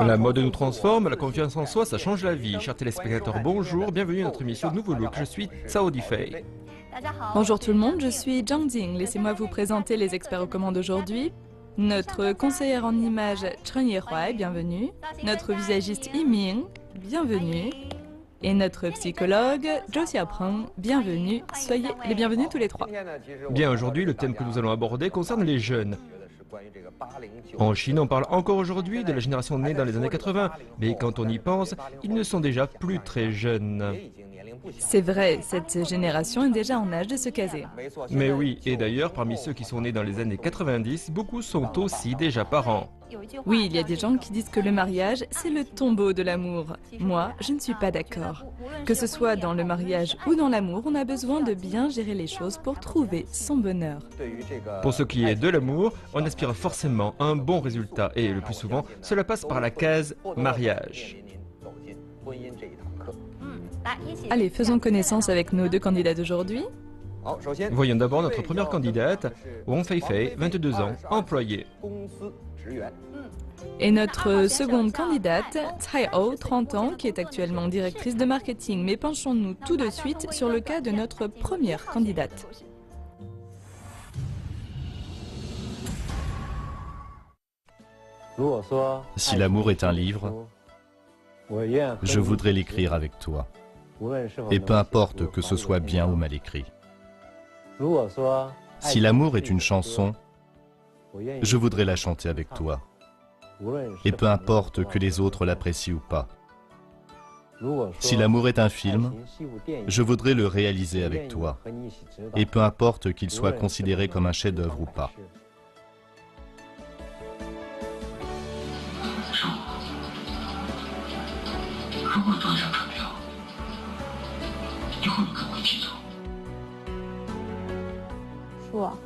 La mode nous transforme, la confiance en soi, ça change la vie. Chers téléspectateurs, bonjour, bienvenue à notre émission Nouveau Look. Je suis Cao Difei. Bonjour tout le monde, je suis Zhang Jing. Laissez-moi vous présenter les experts aux commandes d'aujourd'hui. Notre conseillère en images Chen Yehuai, bienvenue. Notre visagiste Yiming, bienvenue. Et notre psychologue Zhou Xiaopeng, bienvenue. Soyez les bienvenus tous les trois. Bien, aujourd'hui, le thème que nous allons aborder concerne les jeunes. En Chine, on parle encore aujourd'hui de la génération née dans les années 80, mais quand on y pense, ils ne sont déjà plus très jeunes. C'est vrai, cette génération est déjà en âge de se caser. Mais oui, et d'ailleurs, parmi ceux qui sont nés dans les années 90, beaucoup sont aussi déjà parents. Oui, il y a des gens qui disent que le mariage, c'est le tombeau de l'amour. Moi, je ne suis pas d'accord. Que ce soit dans le mariage ou dans l'amour, on a besoin de bien gérer les choses pour trouver son bonheur. Pour ce qui est de l'amour, on aspire forcément à un bon résultat, et le plus souvent, cela passe par la case mariage. Allez, faisons connaissance avec nos deux candidats d'aujourd'hui. Voyons d'abord notre première candidate, Wang Feifei, 22 ans, employée. Et notre seconde candidate, Cai Hou, 30 ans, qui est actuellement directrice de marketing. Mais penchons-nous tout de suite sur le cas de notre première candidate. Si l'amour est un livre, je voudrais l'écrire avec toi. Et peu importe que ce soit bien ou mal écrit. Si l'amour est une chanson, je voudrais la chanter avec toi. Et peu importe que les autres l'apprécient ou pas. Si l'amour est un film, je voudrais le réaliser avec toi. Et peu importe qu'il soit considéré comme un chef-d'œuvre ou pas.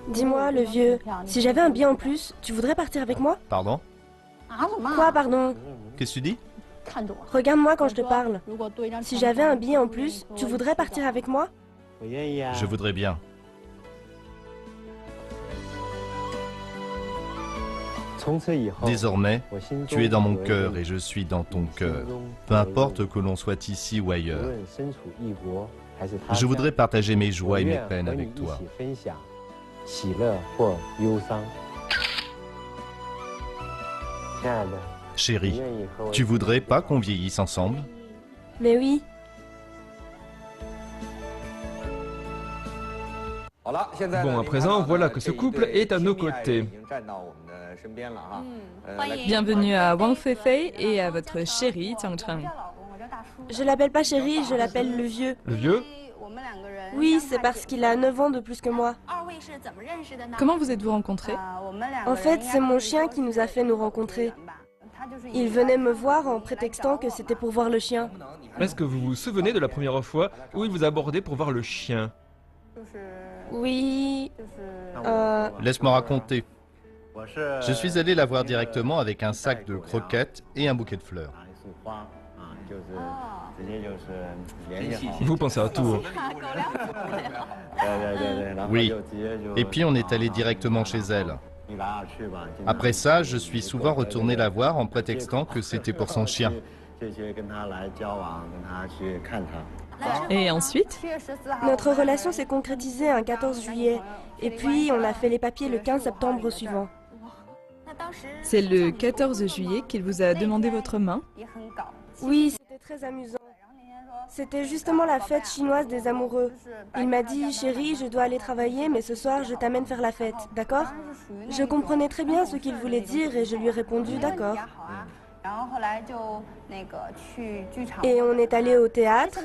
Dis-moi, le vieux, si j'avais un billet en plus, tu voudrais partir avec moi? Pardon? Quoi, pardon? Qu'est-ce que tu dis? Regarde-moi quand je te parle. Si j'avais un billet en plus, tu voudrais partir avec moi? Je voudrais bien. Désormais, tu es dans mon cœur et je suis dans ton cœur. Peu importe que l'on soit ici ou ailleurs. Je voudrais partager mes joies et mes peines avec toi. Chérie, tu voudrais pas qu'on vieillisse ensemble? Mais oui. Bon, à présent, voilà que ce couple est à nos côtés. Bienvenue à Wang Feifei et à votre chérie Chang Cheng. Je l'appelle pas chérie, je l'appelle le vieux. Le vieux? Oui, c'est parce qu'il a 9 ans de plus que moi. Comment vous êtes-vous rencontrés? En fait, c'est mon chien qui nous a fait nous rencontrer. Il venait me voir en prétextant que c'était pour voir le chien. Est-ce que vous vous souvenez de la première fois où il vous a abordé pour voir le chien? Oui... Laisse-moi raconter. Je suis allé la voir directement avec un sac de croquettes et un bouquet de fleurs. Vous pensez à tout. Oui. Et puis on est allé directement chez elle. Après ça, je suis souvent retourné la voir en prétextant que c'était pour son chien. Et ensuite? Notre relation s'est concrétisée un 14 juillet. Et puis, on a fait les papiers le 15 septembre suivant. C'est le 14 juillet qu'il vous a demandé votre main? Oui, c'était très amusant. C'était justement la fête chinoise des amoureux. Il m'a dit, chérie, je dois aller travailler, mais ce soir, je t'amène faire la fête, d'accord? Je comprenais très bien ce qu'il voulait dire et je lui ai répondu, d'accord. Et on est allé au théâtre.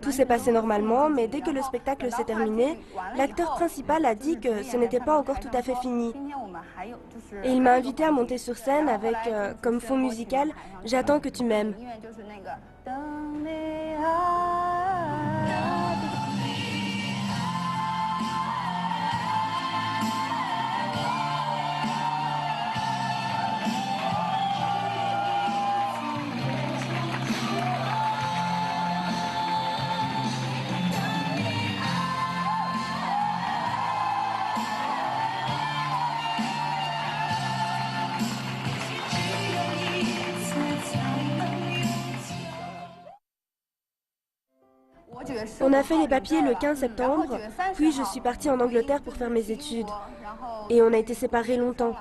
Tout s'est passé normalement, mais dès que le spectacle s'est terminé, l'acteur principal a dit que ce n'était pas encore tout à fait fini. Et il m'a invité à monter sur scène avec, comme fond musical, J'attends que tu m'aimes. On a fait les papiers le 15 septembre, puis je suis partie en Angleterre pour faire mes études. Et on a été séparés longtemps.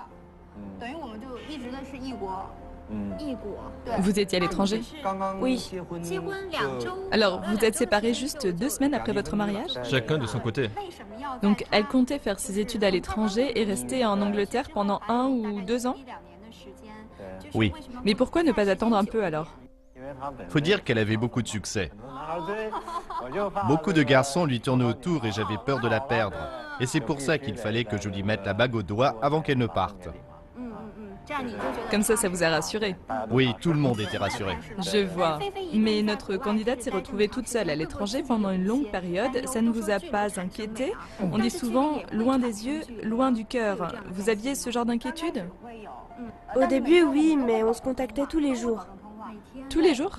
Vous étiez à l'étranger? Oui. Alors, vous êtes séparés juste 2 semaines après votre mariage? Chacun de son côté. Donc, elle comptait faire ses études à l'étranger et rester en Angleterre pendant 1 ou 2 ans? Oui. Mais pourquoi ne pas attendre un peu alors? Faut dire qu'elle avait beaucoup de succès. Beaucoup de garçons lui tournaient autour et j'avais peur de la perdre. Et c'est pour ça qu'il fallait que je lui mette la bague au doigt avant qu'elle ne parte. Comme ça vous a rassuré. Oui, tout le monde était rassuré. Je vois. Mais notre candidate s'est retrouvée toute seule à l'étranger pendant une longue période. Ça ne vous a pas inquiété? On dit souvent loin des yeux, loin du cœur. Vous aviez ce genre d'inquiétude? Au début, oui, mais on se contactait tous les jours. Tous les jours?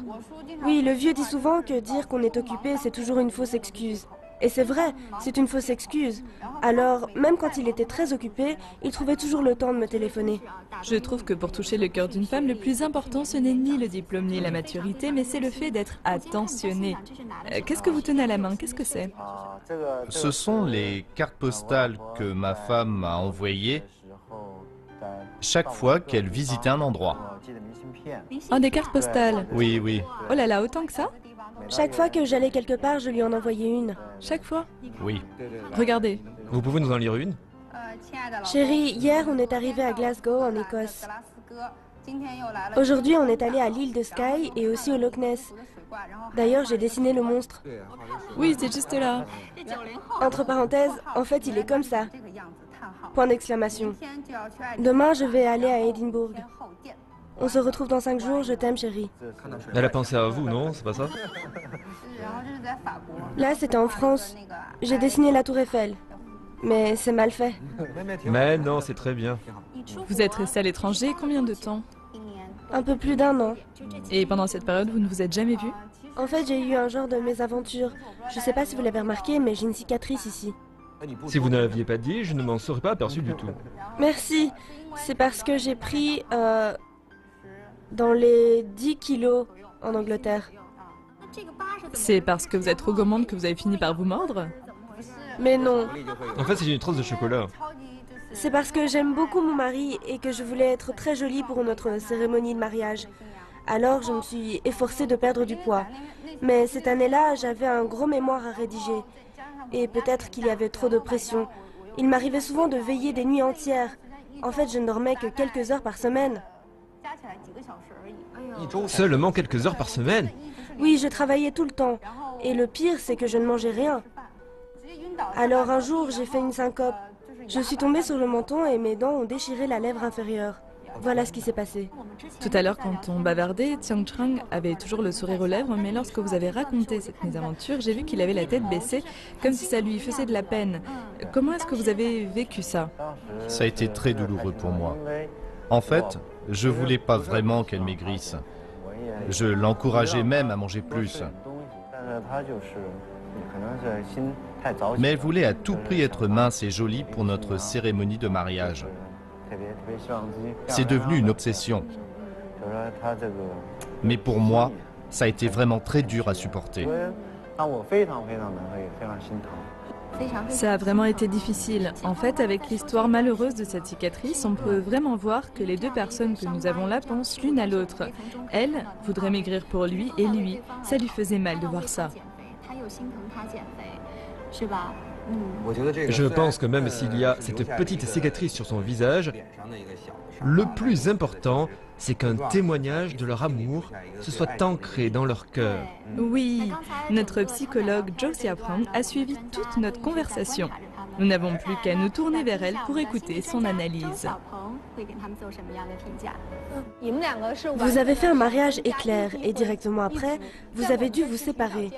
Oui, le vieux dit souvent que dire qu'on est occupé, c'est toujours une fausse excuse. Et c'est vrai, c'est une fausse excuse. Alors, même quand il était très occupé, il trouvait toujours le temps de me téléphoner. Je trouve que pour toucher le cœur d'une femme, le plus important, ce n'est ni le diplôme ni la maturité, mais c'est le fait d'être attentionné. Qu'est-ce que vous tenez à la main? Qu'est-ce que c'est? Ce sont les cartes postales que ma femme m'a envoyées chaque fois qu'elle visitait un endroit. Oh, des cartes postales. Oui, oui, Oh là là, autant que ça? Chaque fois que j'allais quelque part, je lui en envoyais une. Chaque fois? oui. Regardez. Vous pouvez nous en lire une? Chérie, hier on est arrivé à Glasgow, en Écosse. Aujourd'hui, on est allé à l'île de Skye et aussi au Loch Ness. D'ailleurs, j'ai dessiné le monstre. Oui, c'est juste là. Entre parenthèses, en fait, il est comme ça. Point d'exclamation. Demain, je vais aller à Édimbourg. On se retrouve dans 5 jours, je t'aime, chérie. Elle a pensé à vous, non? C'est pas ça? Là, c'était en France. J'ai dessiné la tour Eiffel. Mais c'est mal fait. Mais non, c'est très bien. Vous êtes resté à l'étranger combien de temps? Un peu plus d'1 an. Et pendant cette période, vous ne vous êtes jamais vu? En fait, j'ai eu un genre de mésaventure. Je sais pas si vous l'avez remarqué, mais j'ai une cicatrice ici. Si vous ne l'aviez pas dit, je ne m'en serais pas aperçu du tout. Merci. C'est parce que j'ai pris dans les 10 kilos en Angleterre. C'est parce que vous êtes trop gourmande que vous avez fini par vous mordre? Mais non. En fait, c'est une tranche de chocolat. C'est parce que j'aime beaucoup mon mari et que je voulais être très jolie pour notre cérémonie de mariage. Alors je me suis efforcée de perdre du poids. Mais cette année-là, j'avais un gros mémoire à rédiger. Et peut-être qu'il y avait trop de pression. Il m'arrivait souvent de veiller des nuits entières. En fait, je ne dormais que quelques heures par semaine. Seulement quelques heures par semaine? Oui, je travaillais tout le temps. Et le pire, c'est que je ne mangeais rien. Alors un jour, j'ai fait une syncope. Je suis tombée sur le menton et mes dents ont déchiré la lèvre inférieure. Voilà ce qui s'est passé. Tout à l'heure, quand on bavardait, Tsiang Trang avait toujours le sourire aux lèvres, mais lorsque vous avez raconté cette mésaventure, j'ai vu qu'il avait la tête baissée, comme si ça lui faisait de la peine. Comment est-ce que vous avez vécu ça? Ça a été très douloureux pour moi. En fait, je voulais pas vraiment qu'elle maigrisse. Je l'encourageais même à manger plus. Mais elle voulait à tout prix être mince et jolie pour notre cérémonie de mariage. C'est devenu une obsession. Mais pour moi, ça a été vraiment très dur à supporter. Ça a vraiment été difficile. En fait, avec l'histoire malheureuse de cette cicatrice, on peut vraiment voir que les deux personnes que nous avons là pensent l'une à l'autre. Elle voudrait maigrir pour lui et lui, ça lui faisait mal de voir ça. Je pense que même s'il y a cette petite cicatrice sur son visage, le plus important, c'est qu'un témoignage de leur amour se soit ancré dans leur cœur. Oui, notre psychologue Zhou Xiaopeng a suivi toute notre conversation. Nous n'avons plus qu'à nous tourner vers elle pour écouter son analyse. Vous avez fait un mariage éclair et directement après, vous avez dû vous séparer.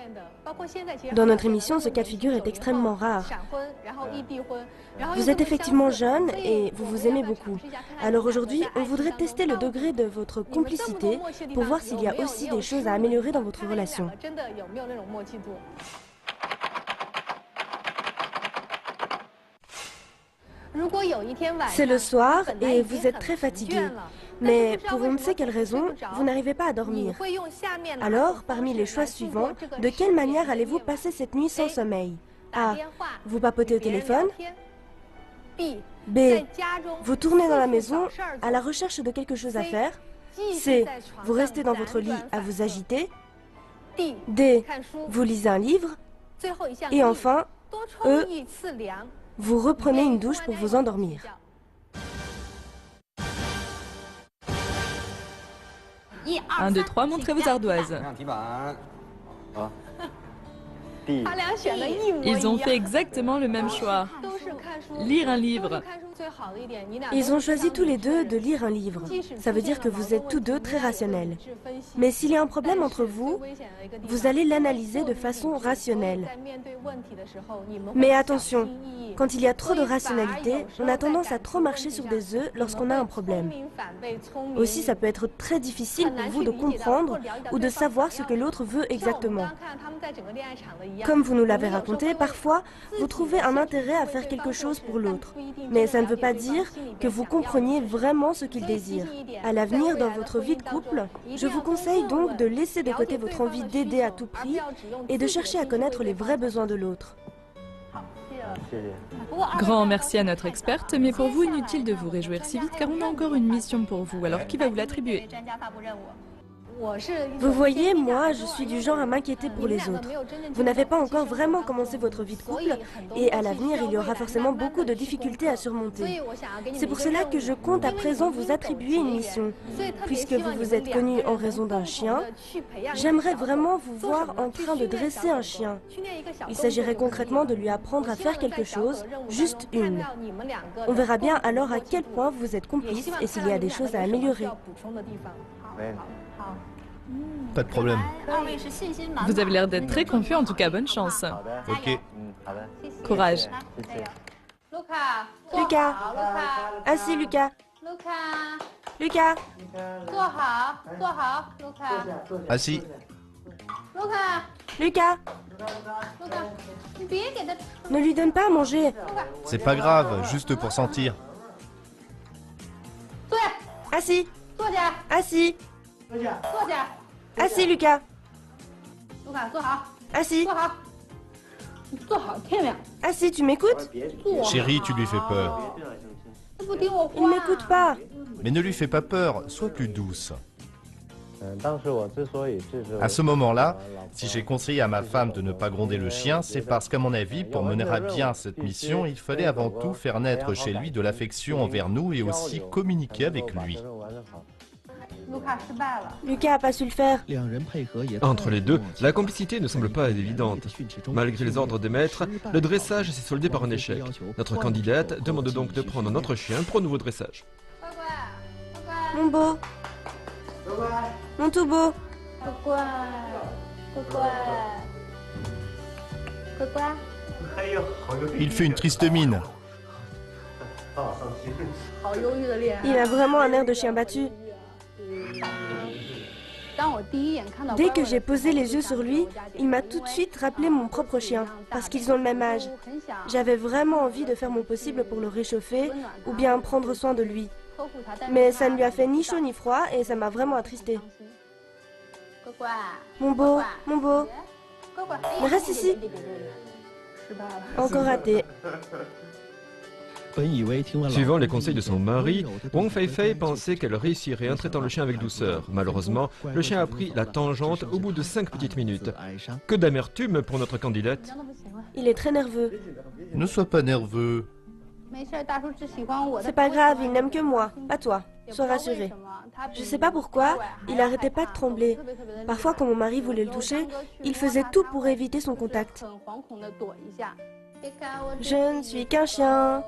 Dans notre émission, ce cas de figure est extrêmement rare. Vous êtes effectivement jeune et vous vous aimez beaucoup. Alors aujourd'hui, on voudrait tester le degré de votre complicité pour voir s'il y a aussi des choses à améliorer dans votre relation. C'est le soir et vous êtes très fatigué. Mais pour on ne sait quelle raison, vous n'arrivez pas à dormir. Alors, parmi les choix suivants, de quelle manière allez-vous passer cette nuit sans sommeil? A. Vous papotez au téléphone. B. Vous tournez dans la maison à la recherche de quelque chose à faire. C. Vous restez dans votre lit à vous agiter. D. Vous lisez un livre. Et enfin, E. Vous reprenez une douche pour vous endormir. 1, 2, 3, montrez vos ardoises. Ils ont fait exactement le même choix. Lire un livre. Ils ont choisi tous les deux de lire un livre. Ça veut dire que vous êtes tous deux très rationnels. Mais s'il y a un problème entre vous, vous allez l'analyser de façon rationnelle. Mais attention, quand il y a trop de rationalité, on a tendance à trop marcher sur des œufs lorsqu'on a un problème. Aussi, ça peut être très difficile pour vous de comprendre ou de savoir ce que l'autre veut exactement. Comme vous nous l'avez raconté, parfois, vous trouvez un intérêt à faire quelque chose pour l'autre. Mais ça ne veut pas dire que vous compreniez vraiment ce qu'il désire. À l'avenir, dans votre vie de couple, je vous conseille donc de laisser de côté votre envie d'aider à tout prix et de chercher à connaître les vrais besoins de l'autre. Grand merci à notre experte, mais pour vous, inutile de vous réjouir si vite car on a encore une mission pour vous. Alors qui va vous l'attribuer? Vous voyez, moi, je suis du genre à m'inquiéter pour les autres. Vous n'avez pas encore vraiment commencé votre vie de couple et à l'avenir, il y aura forcément beaucoup de difficultés à surmonter. C'est pour cela que je compte à présent vous attribuer une mission. Puisque vous vous êtes connus en raison d'un chien, j'aimerais vraiment vous voir en train de dresser un chien. Il s'agirait concrètement de lui apprendre à faire quelque chose, juste une. On verra bien alors à quel point vous êtes complices et s'il y a des choses à améliorer. Pas de problème. Vous avez l'air d'être très confus, en tout cas, bonne chance. Ok. Courage. Lucas. Assis, Lucas. Lucas. Assis. Lucas. Ne lui donne pas à manger. C'est pas grave, juste pour sentir. Assis. Assis. Assis, Lucas. Assis. Assis, tu m'écoutes? Chérie, tu lui fais peur. Il m'écoute pas. Mais ne lui fais pas peur, sois plus douce. À ce moment-là, si j'ai conseillé à ma femme de ne pas gronder le chien, c'est parce qu'à mon avis, pour mener à bien cette mission, il fallait avant tout faire naître chez lui de l'affection envers nous et aussi communiquer avec lui. Lucas n'a pas su le faire. Entre les deux, la complicité ne semble pas évidente. Malgré les ordres des maîtres, le dressage s'est soldé par un échec. Notre candidate demande donc de prendre notre chien pour un nouveau dressage. Mon beau. Mon tout beau. Il fait une triste mine. Il a vraiment un air de chien battu. Dès que j'ai posé les yeux sur lui, il m'a tout de suite rappelé mon propre chien, parce qu'ils ont le même âge. J'avais vraiment envie de faire mon possible pour le réchauffer, ou bien prendre soin de lui. Mais ça ne lui a fait ni chaud ni froid, et ça m'a vraiment attristée. Mon beau, mais reste ici. Encore raté. Suivant les conseils de son mari, Wang Feifei pensait qu'elle réussirait en traitant le chien avec douceur. Malheureusement, le chien a pris la tangente au bout de 5 petites minutes. Que d'amertume pour notre candidate. Il est très nerveux. Ne sois pas nerveux. C'est pas grave, il n'aime que moi, pas toi. Sois rassuré. Je sais pas pourquoi, il arrêtait pas de trembler. Parfois, quand mon mari voulait le toucher, il faisait tout pour éviter son contact. Je ne suis qu'un chien,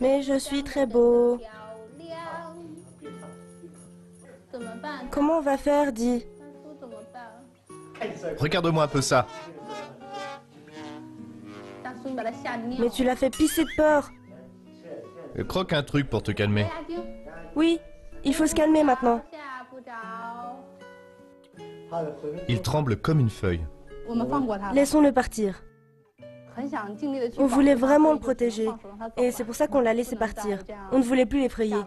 mais je suis très beau. Comment on va faire, dis? Regarde-moi un peu ça. Mais tu l'as fait pisser de peur. Croque un truc pour te calmer. Oui, il faut se calmer maintenant. Il tremble comme une feuille. Laissons-le partir. On voulait vraiment le protéger, et c'est pour ça qu'on l'a laissé partir. On ne voulait plus l'effrayer.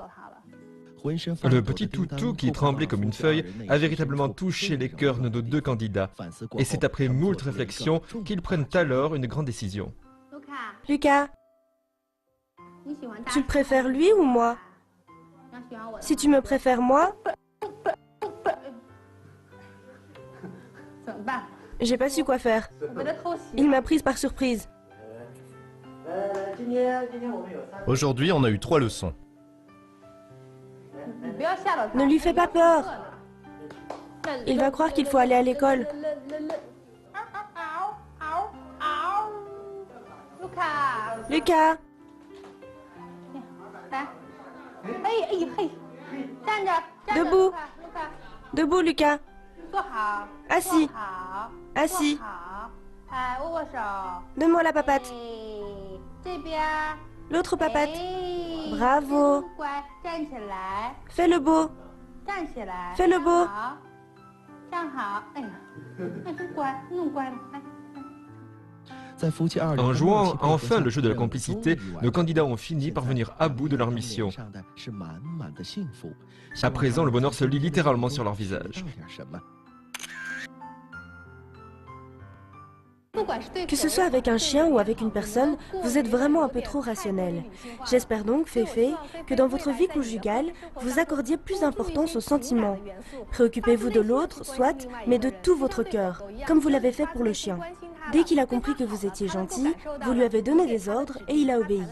Le petit toutou qui tremblait comme une feuille a véritablement touché les cœurs de nos deux candidats. Et c'est après moult réflexions qu'ils prennent alors une grande décision. Lucas, tu le préfères lui ou moi? Si tu me préfères moi, j'ai pas su quoi faire. Il m'a prise par surprise. Aujourd'hui, on a eu 3 leçons. Ne lui fais pas peur. Il va croire qu'il faut aller à l'école. Lucas, debout. Debout, Lucas. Assis. Assis. Donne-moi la papate. L'autre papate. Bravo. Fais le beau. Fais le beau. En jouant enfin le jeu de la complicité, nos candidats ont fini par venir à bout de leur mission. À présent, le bonheur se lit littéralement sur leur visage. Que ce soit avec un chien ou avec une personne, vous êtes vraiment un peu trop rationnel. J'espère donc, Féfé, que dans votre vie conjugale, vous accordiez plus d'importance aux sentiments. Préoccupez-vous de l'autre, soit, mais de tout votre cœur, comme vous l'avez fait pour le chien. Dès qu'il a compris que vous étiez gentil, vous lui avez donné des ordres et il a obéi.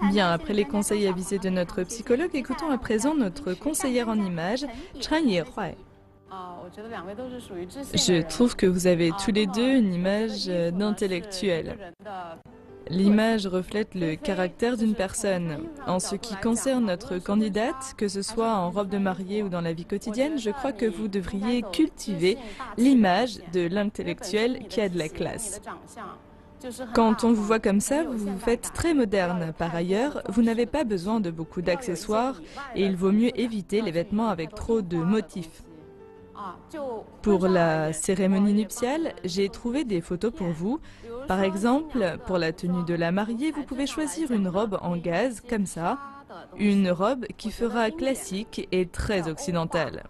Bien, après les conseils avisés de notre psychologue, écoutons à présent notre conseillère en images, Chanye Huai. Je trouve que vous avez tous les deux une image d'intellectuel. L'image reflète le caractère d'une personne. En ce qui concerne notre candidate, que ce soit en robe de mariée ou dans la vie quotidienne, je crois que vous devriez cultiver l'image de l'intellectuel qui a de la classe. Quand on vous voit comme ça, vous vous faites très moderne. Par ailleurs, vous n'avez pas besoin de beaucoup d'accessoires et il vaut mieux éviter les vêtements avec trop de motifs. Pour la cérémonie nuptiale, j'ai trouvé des photos pour vous. Par exemple, pour la tenue de la mariée, vous pouvez choisir une robe en gaze, comme ça. Une robe qui fera classique et très occidentale.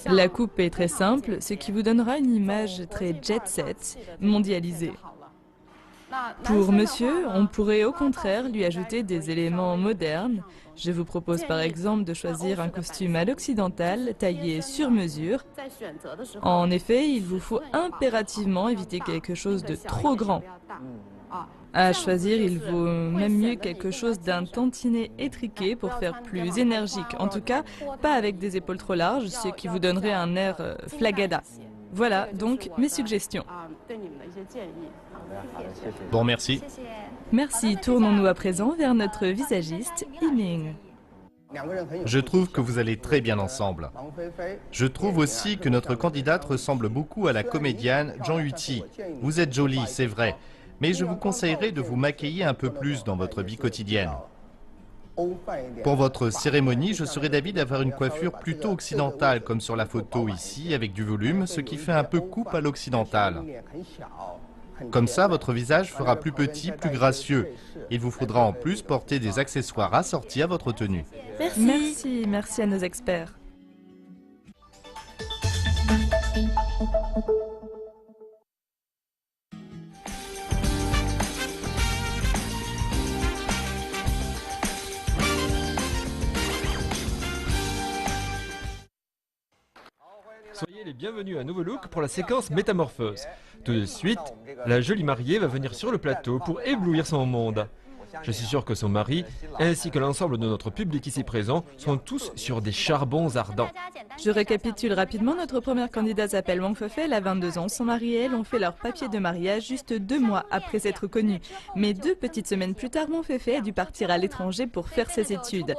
La coupe est très simple, ce qui vous donnera une image très jet-set, mondialisée. Pour monsieur, on pourrait au contraire lui ajouter des éléments modernes. Je vous propose par exemple de choisir un costume à l'occidental, taillé sur mesure. En effet, il vous faut impérativement éviter quelque chose de trop grand. À choisir, il vaut même mieux quelque chose d'un tantinet étriqué pour faire plus énergique. En tout cas, pas avec des épaules trop larges, ce qui vous donnerait un air flagada. Voilà donc mes suggestions. Bon, merci. Merci. Tournons-nous à présent vers notre visagiste, Yiming. Je trouve que vous allez très bien ensemble. Je trouve aussi que notre candidate ressemble beaucoup à la comédienne Zhang Yuqi. Vous êtes jolie, c'est vrai, mais je vous conseillerais de vous maquiller un peu plus dans votre vie quotidienne. Pour votre cérémonie, je serais d'avis d'avoir une coiffure plutôt occidentale, comme sur la photo ici, avec du volume, ce qui fait un peu coupe à l'occidentale. Comme ça, votre visage fera plus petit, plus gracieux. Il vous faudra en plus porter des accessoires assortis à votre tenue. Merci, merci à nos experts. Soyez les bienvenus à Nouveau Look pour la séquence Métamorphose. Tout de suite, la jolie mariée va venir sur le plateau pour éblouir son monde. Je suis sûr que son mari, ainsi que l'ensemble de notre public ici présent, sont tous sur des charbons ardents. Je récapitule rapidement, notre première candidate s'appelle Wang Feifei, elle a 22 ans. Son mari et elle ont fait leur papier de mariage juste 2 mois après s'être connus. Mais 2 petites semaines plus tard, Wang Feifei a dû partir à l'étranger pour faire ses études.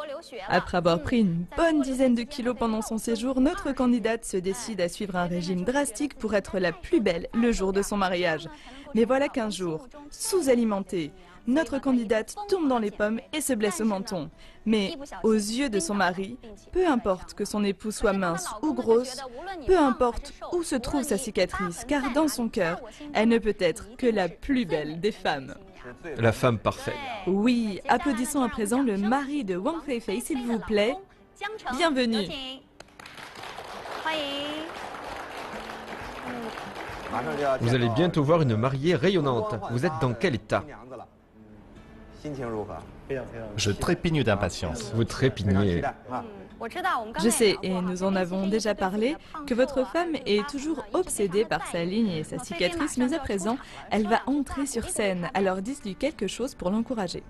Après avoir pris une bonne dizaine de kilos pendant son séjour, notre candidate se décide à suivre un régime drastique pour être la plus belle le jour de son mariage. Mais voilà qu'un jour, sous-alimentée, notre candidate tombe dans les pommes et se blesse au menton. Mais aux yeux de son mari, peu importe que son époux soit mince ou grosse, peu importe où se trouve sa cicatrice, car dans son cœur, elle ne peut être que la plus belle des femmes. La femme parfaite. Oui, applaudissons à présent le mari de Wang Feifei, s'il vous plaît. Bienvenue. Vous allez bientôt voir une mariée rayonnante. Vous êtes dans quel état? Je trépigne d'impatience. Vous trépignez. Je sais, et nous en avons déjà parlé, que votre femme est toujours obsédée par sa ligne et sa cicatrice, mais à présent, elle va entrer sur scène. Alors dites-lui quelque chose pour l'encourager.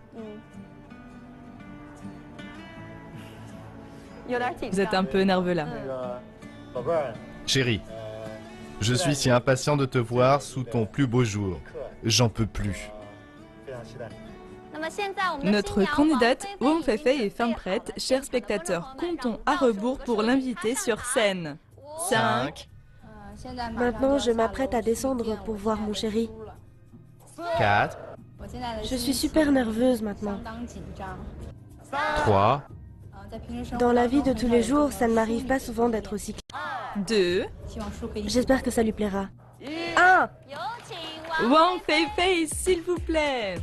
Vous êtes un peu nerveux là. Chérie, je suis si impatient de te voir sous ton plus beau jour. J'en peux plus. Notre candidate Wang Feifei est fin prête. Chers spectateurs, comptons à rebours pour l'inviter sur scène. 5, Maintenant, je m'apprête à descendre pour voir mon chéri. 4, Je suis super nerveuse maintenant. 3, Dans la vie de tous les jours, ça ne m'arrive pas souvent d'être aussi... 2, J'espère que ça lui plaira. 1. Wang Feifei, s'il vous plaît.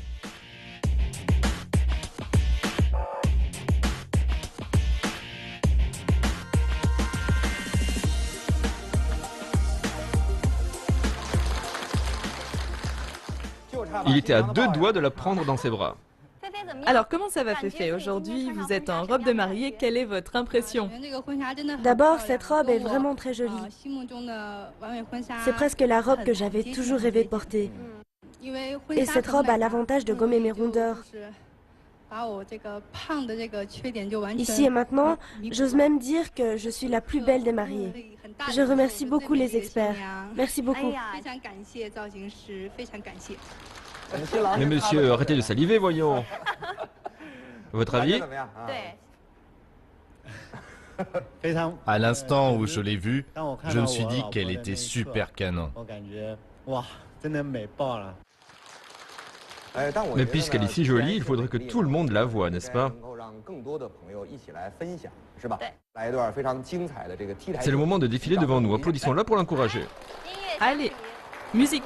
il était à 2 doigts de la prendre dans ses bras. Alors comment ça va Feifei? Aujourd'hui, vous êtes en robe de mariée, quelle est votre impression? D'abord, cette robe est vraiment très jolie. C'est presque la robe que j'avais toujours rêvé de porter. Et cette robe a l'avantage de gommer mes rondeurs. Ici et maintenant, j'ose même dire que je suis la plus belle des mariées. Je remercie beaucoup les experts. Merci beaucoup. Mais monsieur, arrêtez de saliver, voyons. Votre avis? à l'instant où je l'ai vue, je me suis dit qu'elle était super canon. Mais puisqu'elle est si jolie, il faudrait que tout le monde la voie, n'est-ce pas? C'est le moment de défiler devant nous. Applaudissons-la pour l'encourager. Allez, musique.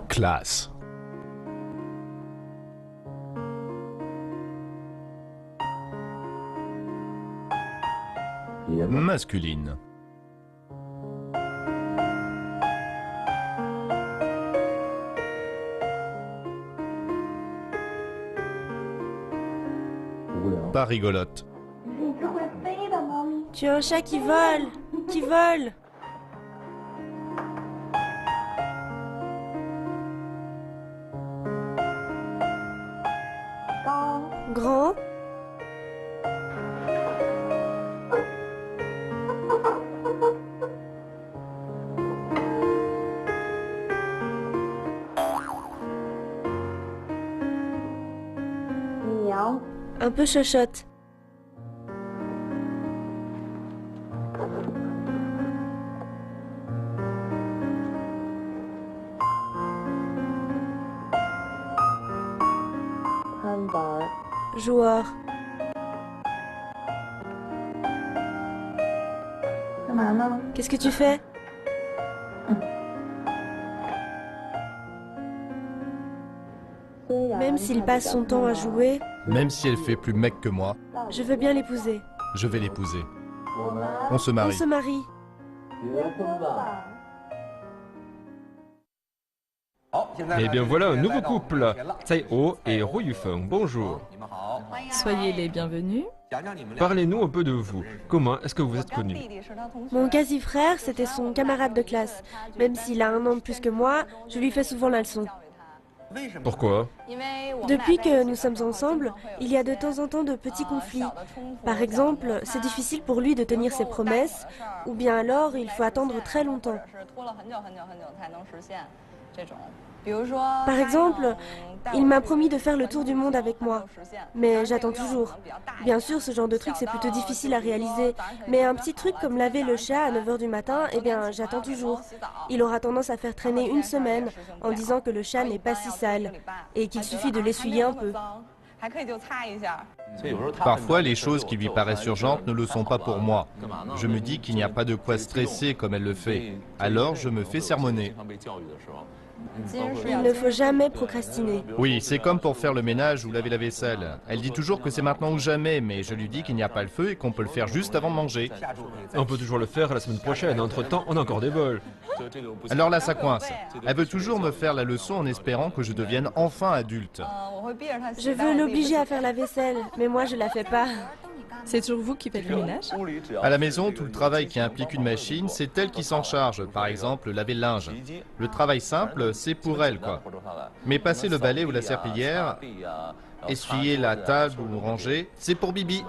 Classe. Masculine. Pas rigolote. Tu as un chat qui vole. Qui vole. Grand. Un peu chochotte. Joueur. Qu'est-ce que tu fais? Même s'il passe son temps à jouer, Même si elle fait plus mec que moi, je veux bien l'épouser. je vais l'épouser. On se On marie. se marie. Eh bien voilà un nouveau couple, Tsai Ho et Ro Yufeng, bonjour. Soyez les bienvenus. Parlez-nous un peu de vous. Comment est-ce que vous êtes connus? Mon quasi-frère, c'était son camarade de classe. Même s'il a un an de plus que moi, je lui fais souvent la leçon. Pourquoi? Depuis que nous sommes ensemble, il y a de temps en temps de petits conflits. Par exemple, c'est difficile pour lui de tenir ses promesses, ou bien alors il faut attendre très longtemps. Par exemple, il m'a promis de faire le tour du monde avec moi, mais j'attends toujours. Bien sûr, ce genre de truc, c'est plutôt difficile à réaliser, mais un petit truc comme laver le chat à 9 h du matin, eh bien, j'attends toujours. Il aura tendance à faire traîner une semaine en disant que le chat n'est pas si sale et qu'il suffit de l'essuyer un peu. Parfois, les choses qui lui paraissent urgentes ne le sont pas pour moi. Je me dis qu'il n'y a pas de quoi stresser comme elle le fait. Alors, je me fais sermonner. Il ne faut jamais procrastiner. Oui, c'est comme pour faire le ménage ou laver la vaisselle. Elle dit toujours que c'est maintenant ou jamais, mais je lui dis qu'il n'y a pas le feu et qu'on peut le faire juste avant de manger. On peut toujours le faire la semaine prochaine, entre-temps on a encore des bols. Alors là, ça coince. Elle veut toujours me faire la leçon en espérant que je devienne enfin adulte. Je veux l'obliger à faire la vaisselle, mais moi je la fais pas. C'est toujours vous qui faites le ménage? À la maison, tout le travail qui implique une machine, c'est elle qui s'en charge. Par exemple, laver le linge. Le travail simple, c'est pour elle, quoi. Mais passer le balai ou la serpillière, essuyer la table ou ranger, c'est pour Bibi.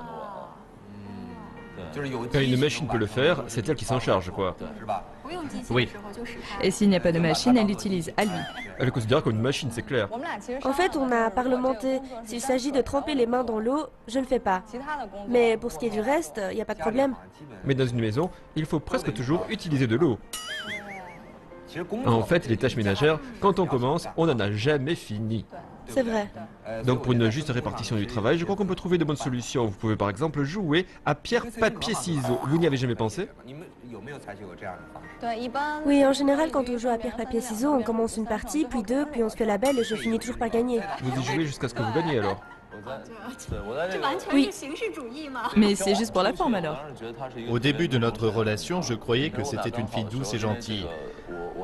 Quand une machine peut le faire, c'est elle qui s'en charge, quoi. Oui. Et s'il n'y a pas de machine, elle l'utilise à lui. Elle le considère comme une machine, c'est clair. En fait, on a parlementé. S'il s'agit de tremper les mains dans l'eau, je ne le fais pas. Mais pour ce qui est du reste, il n'y a pas de problème. Mais dans une maison, il faut presque toujours utiliser de l'eau. En fait, les tâches ménagères, quand on commence, on n'en a jamais fini. C'est vrai. Donc pour une juste répartition du travail, je crois qu'on peut trouver de bonnes solutions. Vous pouvez par exemple jouer à pierre, papier, ciseaux. Vous n'y avez jamais pensé? Oui, en général, quand on joue à pierre, papier, ciseaux, on commence une partie, puis deux, puis on se fait la belle et je finis toujours par gagner. Vous y jouez jusqu'à ce que vous gagnez alors? Oui. Mais c'est juste pour la forme alors. Au début de notre relation, je croyais que c'était une fille douce et gentille.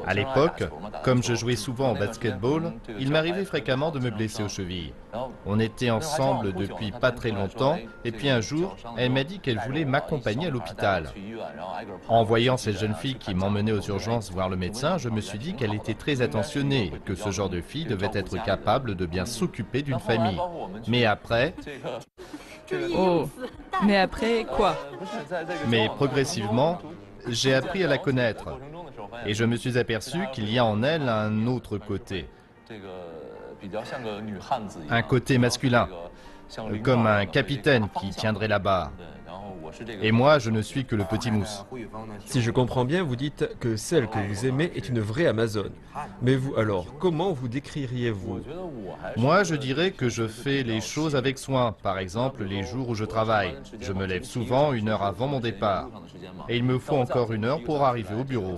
À l'époque, comme je jouais souvent au basketball, il m'arrivait fréquemment de me blesser aux chevilles. On était ensemble depuis pas très longtemps, et puis un jour, elle m'a dit qu'elle voulait m'accompagner à l'hôpital. En voyant cette jeune fille qui m'emmenait aux urgences voir le médecin, je me suis dit qu'elle était très attentionnée, et que ce genre de fille devait être capable de bien s'occuper d'une famille. Mais après... Oh. Mais après, quoi? Mais progressivement, j'ai appris à la connaître. Et je me suis aperçu qu'il y a en elle un autre côté. Un côté masculin, comme un capitaine qui tiendrait la barre. Et moi, je ne suis que le petit mousse. Si je comprends bien, vous dites que celle que vous aimez est une vraie Amazone. Mais vous alors, comment vous décririez-vous? Moi, je dirais que je fais les choses avec soin. Par exemple, les jours où je travaille. Je me lève souvent 1 heure avant mon départ. Et il me faut encore 1 heure pour arriver au bureau.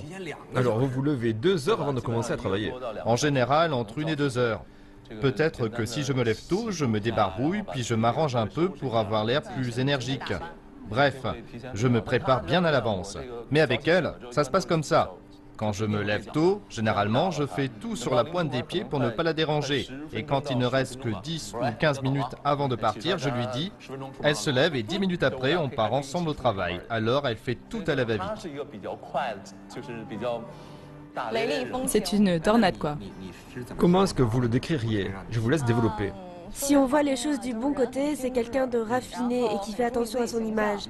Alors vous vous levez 2 heures avant de commencer à travailler? En général, entre 1 et 2 heures. Peut-être que si je me lève tôt, je me débarbouille, puis je m'arrange un peu pour avoir l'air plus énergique. Bref, je me prépare bien à l'avance. Mais avec elle, ça se passe comme ça. Quand je me lève tôt, généralement, je fais tout sur la pointe des pieds pour ne pas la déranger. Et quand il ne reste que 10 ou 15 minutes avant de partir, je lui dis, elle se lève et 10 minutes après, on part ensemble au travail. Alors, elle fait tout à la va-vite. C'est une tornade, quoi. Comment est-ce que vous le décririez? Je vous laisse développer. Si on voit les choses du bon côté, c'est quelqu'un de raffiné et qui fait attention à son image.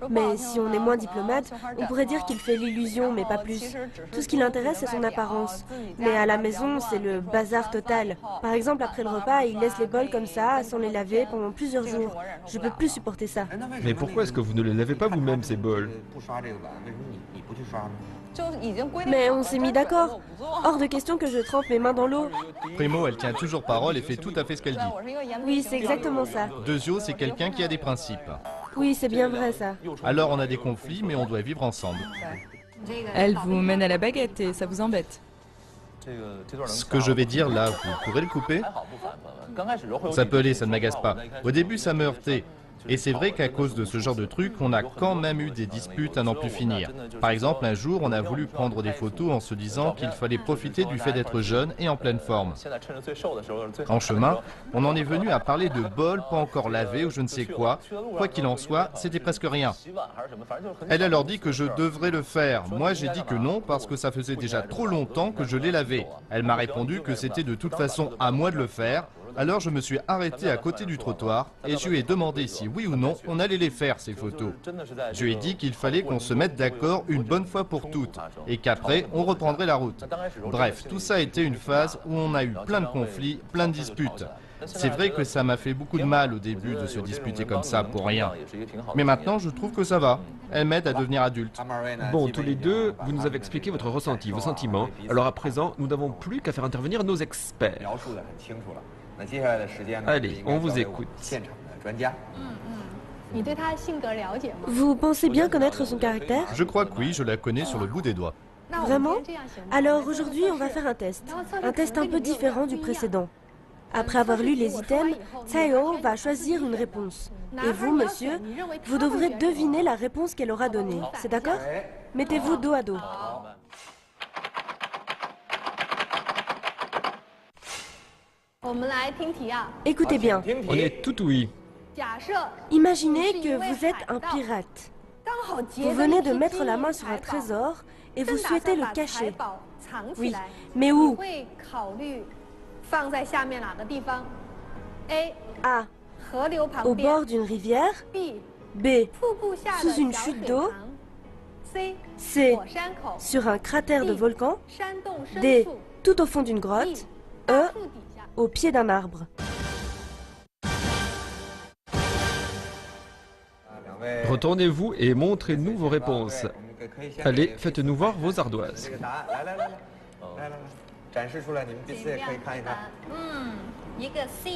Mais si on est moins diplomate, on pourrait dire qu'il fait l'illusion, mais pas plus. Tout ce qui l'intéresse, c'est son apparence. Mais à la maison, c'est le bazar total. Par exemple, après le repas, il laisse les bols comme ça, sans les laver, pendant plusieurs jours. Je peux plus supporter ça. Mais pourquoi est-ce que vous ne les lavez pas vous-même, ces bols? Mais on s'est mis d'accord. Hors de question que je trempe mes mains dans l'eau. Primo, elle tient toujours parole et fait tout à fait ce qu'elle dit. Oui, c'est exactement ça. Deuxio, c'est quelqu'un qui a des principes. Oui, c'est bien vrai ça. Alors on a des conflits, mais on doit vivre ensemble. Elle vous mène à la baguette et ça vous embête. Ce que je vais dire là, vous pourrez le couper? Ça peut aller, ça ne m'agace pas. Au début, ça me heurtait. Et c'est vrai qu'à cause de ce genre de truc, on a quand même eu des disputes à n'en plus finir. Par exemple, un jour, on a voulu prendre des photos en se disant qu'il fallait profiter du fait d'être jeune et en pleine forme. En chemin, on en est venu à parler de bol pas encore lavé ou je ne sais quoi. Quoi qu'il en soit, c'était presque rien. Elle a alors dit que je devrais le faire. Moi, j'ai dit que non parce que ça faisait déjà trop longtemps que je l'ai lavé. Elle m'a répondu que c'était de toute façon à moi de le faire. Alors je me suis arrêté à côté du trottoir et je lui ai demandé si oui ou non on allait les faire ces photos. Je lui ai dit qu'il fallait qu'on se mette d'accord une bonne fois pour toutes et qu'après on reprendrait la route. Bref, tout ça a été une phase où on a eu plein de conflits, plein de disputes. C'est vrai que ça m'a fait beaucoup de mal au début de se disputer comme ça pour rien. Mais maintenant je trouve que ça va. Elle m'aide à devenir adulte. Bon, tous les deux, vous nous avez expliqué votre ressenti, vos sentiments. Alors à présent, nous n'avons plus qu'à faire intervenir nos experts. Allez, on vous écoute. Vous pensez bien connaître son caractère? Je crois que oui, je la connais sur le bout des doigts. Vraiment? Alors aujourd'hui, on va faire un test. Un test un peu différent du précédent. Après avoir lu les items, Tsai-Oh va choisir une réponse. Et vous, monsieur, vous devrez deviner la réponse qu'elle aura donnée. C'est d'accord? Mettez-vous dos à dos. Écoutez bien. On est tout oui. Imaginez que vous êtes un pirate. Vous venez de mettre la main sur un trésor et vous souhaitez le cacher. Oui, mais où? A. Au bord d'une rivière. B. Sous une chute d'eau. C. Sur un cratère de volcan. D. Tout au fond d'une grotte. E. Au pied d'un arbre. Retournez-vous et montrez-nous vos réponses. Allez, faites-nous voir vos ardoises.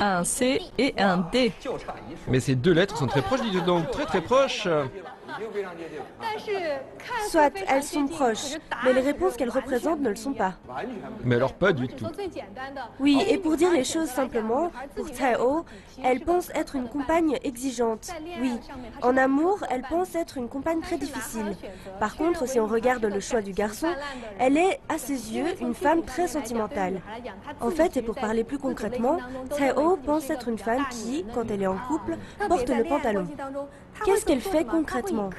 Un C et un D. Mais ces deux lettres sont très proches, dites donc, très très proches. Soit elles sont proches, mais les réponses qu'elles représentent ne le sont pas. Mais alors pas du tout. Oui, et pour dire les choses simplement, pour Tsai-Oh, elle pense être une compagne exigeante. Oui, en amour, elle pense être une compagne très difficile. Par contre, si on regarde le choix du garçon, elle est, à ses yeux, une femme très sentimentale. En fait, et pour parler plus concrètement, Tsai-Oh pense être une femme qui, quand elle est en couple, porte le pantalon. Qu'est-ce qu'elle fait concrètement?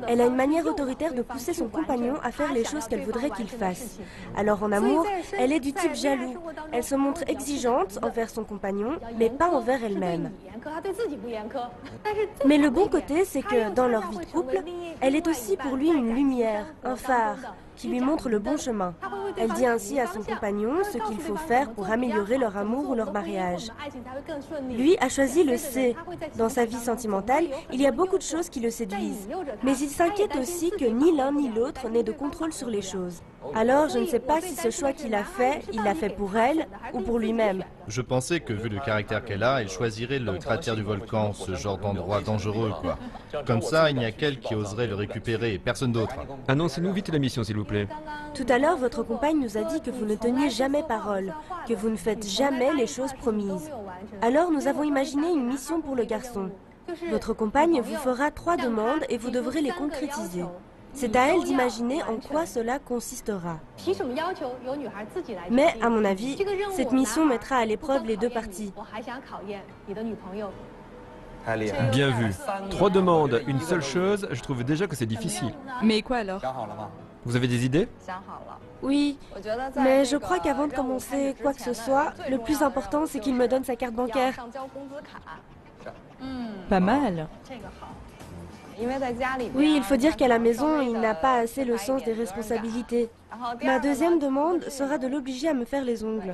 Elle a une manière autoritaire de pousser son compagnon à faire les choses qu'elle voudrait qu'il fasse. Alors en amour, elle est du type jaloux. Elle se montre exigeante envers son compagnon, mais pas envers elle-même. Mais le bon côté, c'est que dans leur vie de couple, elle est aussi pour lui une lumière, un phare, qui lui montre le bon chemin. Elle dit ainsi à son compagnon ce qu'il faut faire pour améliorer leur amour ou leur mariage. Lui a choisi le C. Dans sa vie sentimentale, il y a beaucoup de choses qui le séduisent. Mais il s'inquiète aussi que ni l'un ni l'autre n'ait de contrôle sur les choses. Alors, je ne sais pas si ce choix qu'il a fait, il l'a fait pour elle ou pour lui-même. Je pensais que vu le caractère qu'elle a, elle choisirait le cratère du volcan, ce genre d'endroit dangereux, quoi. Comme ça, il n'y a qu'elle qui oserait le récupérer et personne d'autre. Annoncez-nous vite la mission, s'il vous plaît. Tout à l'heure, votre compagne nous a dit que vous ne teniez jamais parole, que vous ne faites jamais les choses promises. Alors, nous avons imaginé une mission pour le garçon. Votre compagne vous fera 3 demandes et vous devrez les concrétiser. C'est à elle d'imaginer en quoi cela consistera. Mais, à mon avis, cette mission mettra à l'épreuve les deux parties. Bien vu. 3 demandes, une seule chose, je trouve déjà que c'est difficile. Mais quoi alors? Vous avez des idées? Oui, mais je crois qu'avant de commencer quoi que ce soit, le plus important c'est qu'il me donne sa carte bancaire. Pas mal. Oui, il faut dire qu'à la maison, il n'a pas assez le sens des responsabilités. Ma deuxième demande sera de l'obliger à me faire les ongles.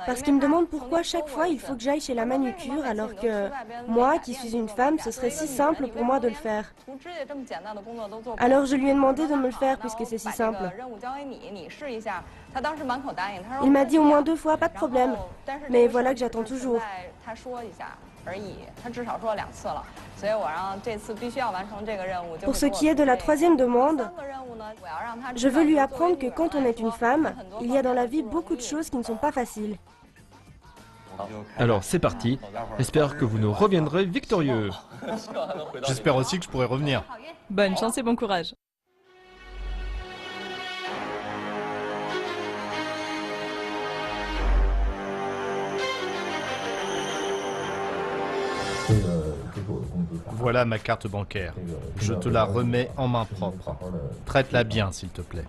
Parce qu'il me demande pourquoi chaque fois il faut que j'aille chez la manucure alors que moi, qui suis une femme, ce serait si simple pour moi de le faire. Alors je lui ai demandé de me le faire puisque c'est si simple. Il m'a dit au moins 2 fois, pas de problème. Mais voilà que j'attends toujours. Pour ce qui est de la 3e demande, je veux lui apprendre que quand on est une femme, il y a dans la vie beaucoup de choses qui ne sont pas faciles. Alors c'est parti, j'espère que vous nous reviendrez victorieux. J'espère aussi que je pourrai revenir. Bonne chance et bon courage. Voilà ma carte bancaire. Je te la remets en main propre. Traite-la bien, s'il te plaît.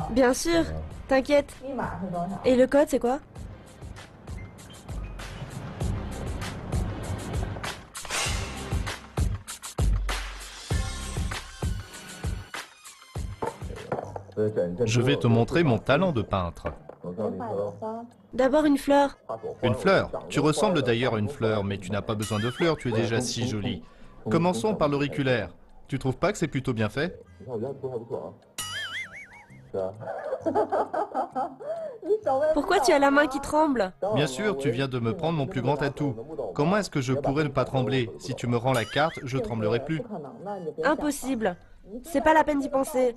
Bien sûr, t'inquiète. Et le code, c'est quoi? Je vais te montrer mon talent de peintre. D'abord une fleur. Une fleur. Tu ressembles d'ailleurs à une fleur, mais tu n'as pas besoin de fleurs, tu es déjà si jolie. Commençons par l'auriculaire. Tu trouves pas que c'est plutôt bien fait? Pourquoi tu as la main qui tremble? Bien sûr, tu viens de me prendre mon plus grand atout. Comment est-ce que je pourrais ne pas trembler? Si tu me rends la carte, je tremblerai plus. Impossible. C'est pas la peine d'y penser.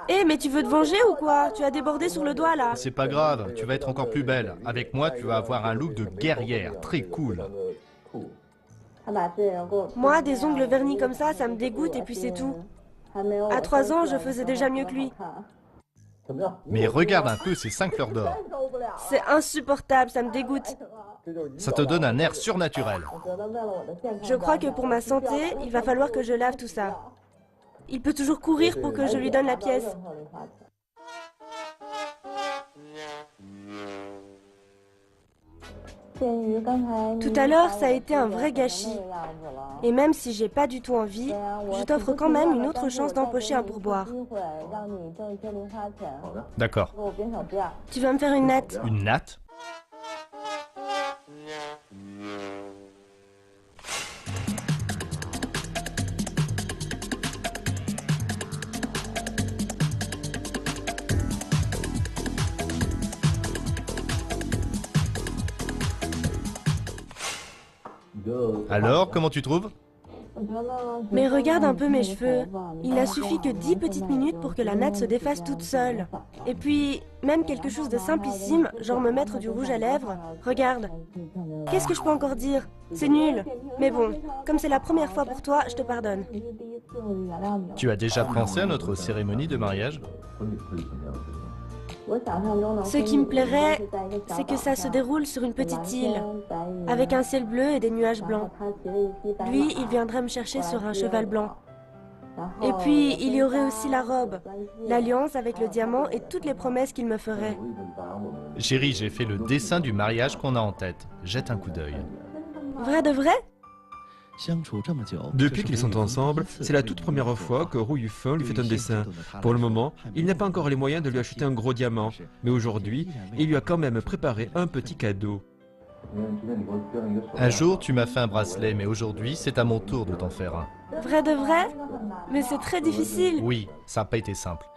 Eh, mais tu veux te venger ou quoi? Tu as débordé sur le doigt là. C'est pas grave, tu vas être encore plus belle. Avec moi, tu vas avoir un look de guerrière, très cool. Moi, des ongles vernis comme ça me dégoûte et puis c'est tout. À 3 ans, je faisais déjà mieux que lui. Mais regarde un peu ces 5 fleurs d'or. C'est insupportable, ça me dégoûte. Ça te donne un air surnaturel. Je crois que pour ma santé, il va falloir que je lave tout ça. Il peut toujours courir pour que je lui donne la pièce. Tout à l'heure, ça a été un vrai gâchis. Et même si j'ai pas du tout envie, je t'offre quand même une autre chance d'empocher un pourboire. D'accord. Tu vas me faire une natte? Une natte? Alors, comment tu trouves? Mais regarde un peu mes cheveux. Il n'a suffi que 10 petites minutes pour que la natte se défasse toute seule. Et puis, même quelque chose de simplissime, genre me mettre du rouge à lèvres. Regarde. Qu'est-ce que je peux encore dire? C'est nul. Mais bon, comme c'est la première fois pour toi, je te pardonne. Tu as déjà pensé à notre cérémonie de mariage? Ce qui me plairait, c'est que ça se déroule sur une petite île, avec un ciel bleu et des nuages blancs. Lui, il viendrait me chercher sur un cheval blanc. Et puis, il y aurait aussi la robe, l'alliance avec le diamant et toutes les promesses qu'il me ferait. Chérie, j'ai fait le dessin du mariage qu'on a en tête. Jette un coup d'œil. Vrai de vrai? Depuis qu'ils sont ensemble, c'est la toute première fois que Ru Yufeng lui fait un dessin. Pour le moment, il n'a pas encore les moyens de lui acheter un gros diamant, mais aujourd'hui, il lui a quand même préparé un petit cadeau. Un jour, tu m'as fait un bracelet, mais aujourd'hui, c'est à mon tour de t'en faire un. Vrai de vrai? Mais c'est très difficile. Oui, ça n'a pas été simple.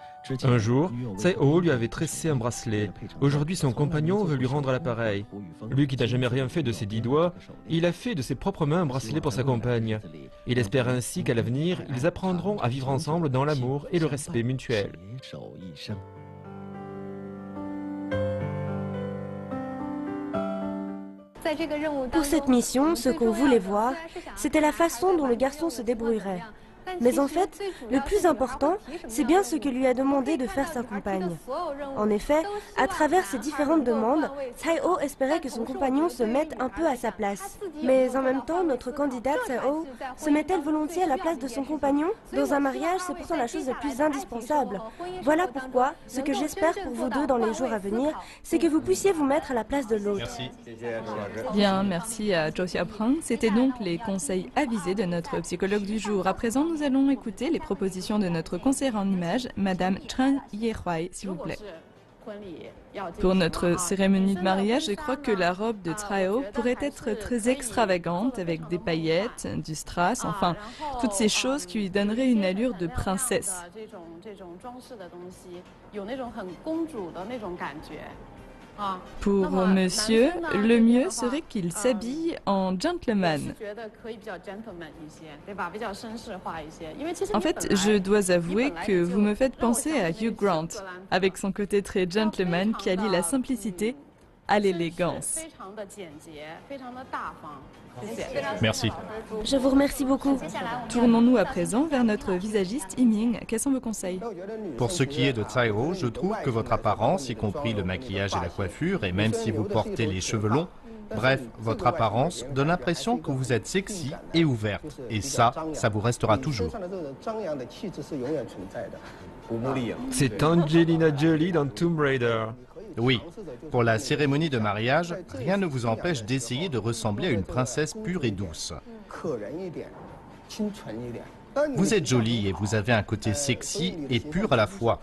Un jour, Tsai-Oh lui avait tressé un bracelet. Aujourd'hui, son compagnon veut lui rendre l'appareil. Lui qui n'a jamais rien fait de ses 10 doigts, il a fait de ses propres mains un bracelet pour sa compagne. Il espère ainsi qu'à l'avenir, ils apprendront à vivre ensemble dans l'amour et le respect mutuel. Pour cette mission, ce qu'on voulait voir, c'était la façon dont le garçon se débrouillerait. Mais en fait, le plus important, c'est bien ce que lui a demandé de faire sa compagne. En effet, à travers ces différentes demandes, Tsai-Oh espérait que son compagnon se mette un peu à sa place. Mais en même temps, notre candidate Tsai-Oh se met-elle volontiers à la place de son compagnon? Dans un mariage, c'est pourtant la chose la plus indispensable. Voilà pourquoi, ce que j'espère pour vous deux dans les jours à venir, c'est que vous puissiez vous mettre à la place de l'autre. Merci. Bien, merci à Zhou Xiaoprang. C'était donc les conseils avisés de notre psychologue du jour. À présent, nous allons écouter les propositions de notre conseillère en images, Madame Chen Yehuai, s'il vous plaît. Pour notre cérémonie de mariage, je crois que la robe de Tsai-Oh pourrait être très extravagante, avec des paillettes, du strass, enfin, toutes ces choses qui lui donneraient une allure de princesse. Pour monsieur, le mieux serait qu'il s'habille en gentleman. En fait, je dois avouer que vous me faites penser à Hugh Grant, avec son côté très gentleman qui allie la simplicité à l'élégance. Merci. Je vous remercie beaucoup. Tournons-nous à présent vers notre visagiste Yiming. Quels sont vos conseils? Pour ce qui est de Tsai Ho, je trouve que votre apparence, y compris le maquillage et la coiffure, et même si vous portez les cheveux longs, bref, votre apparence donne l'impression que vous êtes sexy et ouverte. Et ça vous restera toujours. C'est Angelina Jolie dans Tomb Raider. Oui, pour la cérémonie de mariage, rien ne vous empêche d'essayer de ressembler à une princesse pure et douce. Vous êtes jolie et vous avez un côté sexy et pur à la fois.